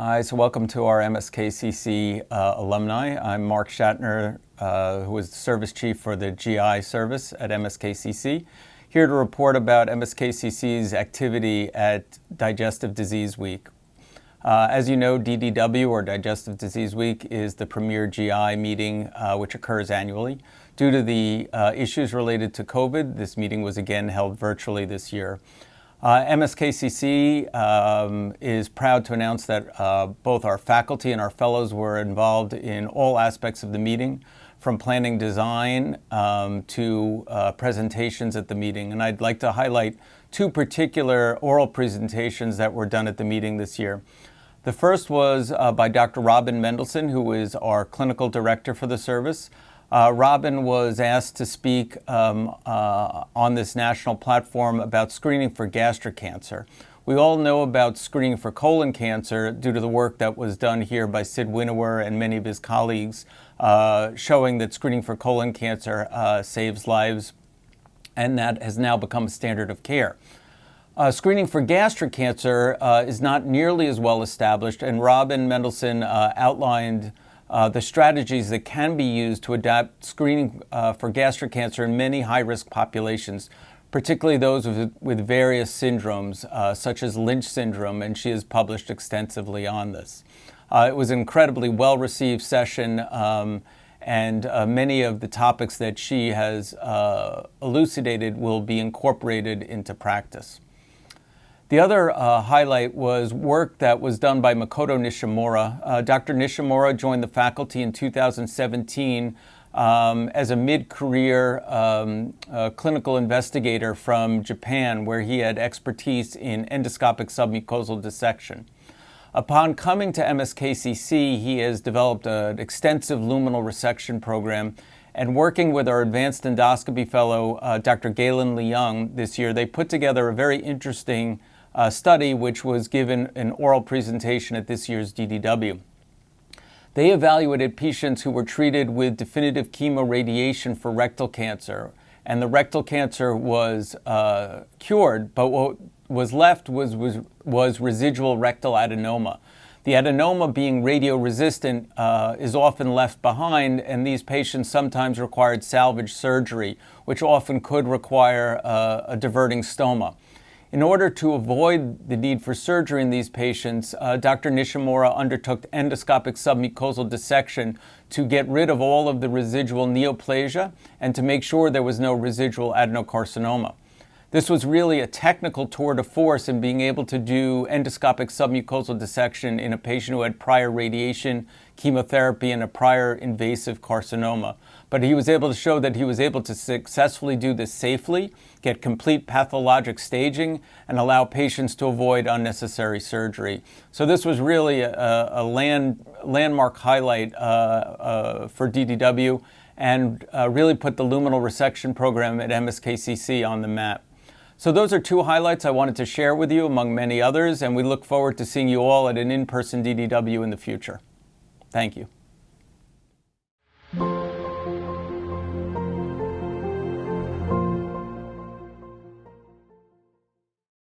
Hi, so welcome to our MSKCC alumni. I'm Mark Schattner, who is the service chief for the GI service at MSKCC, here to report about MSKCC's activity at Digestive Disease Week. As you know, DDW, or Digestive Disease Week, is the premier GI meeting which occurs annually. Due to the issues related to COVID, this meeting was again held virtually this year. MSKCC is proud to announce that both our faculty and our fellows were involved in all aspects of the meeting, from planning design to presentations at the meeting. And I'd like to highlight two particular oral presentations that were done at the meeting this year. The first was by Dr. Robin Mendelsohn, who is our clinical director for the service. Robin was asked to speak on this national platform about screening for gastric cancer. We all know about screening for colon cancer due to the work that was done here by Sid Winower and many of his colleagues, showing that screening for colon cancer saves lives, and that has now become a standard of care. Screening for gastric cancer is not nearly as well established, and Robin Mendelsohn outlined the strategies that can be used to adapt screening for gastric cancer in many high-risk populations, particularly those with various syndromes, such as Lynch syndrome, and she has published extensively on this. It was an incredibly well-received session, and many of the topics that she has elucidated will be incorporated into practice. The other highlight was work that was done by Makoto Nishimura. Dr. Nishimura joined the faculty in 2017 as a mid-career clinical investigator from Japan, where he had expertise in endoscopic submucosal dissection. Upon coming to MSKCC, he has developed an extensive luminal resection program, and working with our advanced endoscopy fellow, Dr. Galen Leung, this year, they put together a very interesting study which was given an oral presentation at this year's DDW. They evaluated patients who were treated with definitive chemoradiation for rectal cancer, and the rectal cancer was cured, but what was left was residual rectal adenoma. The adenoma, being radioresistant, is often left behind, and these patients sometimes required salvage surgery, which often could require a diverting stoma. In order to avoid the need for surgery in these patients, Dr. Nishimura undertook endoscopic submucosal dissection to get rid of all of the residual neoplasia and to make sure there was no residual adenocarcinoma. This was really a technical tour de force in being able to do endoscopic submucosal dissection in a patient who had prior radiation, chemotherapy, and a prior invasive carcinoma. But he was able to show that he was able to successfully do this safely, get complete pathologic staging, and allow patients to avoid unnecessary surgery. So this was really a landmark highlight for DDW, and really put the luminal resection program at MSKCC on the map. So those are two highlights I wanted to share with you, among many others, and we look forward to seeing you all at an in-person DDW in the future. Thank you.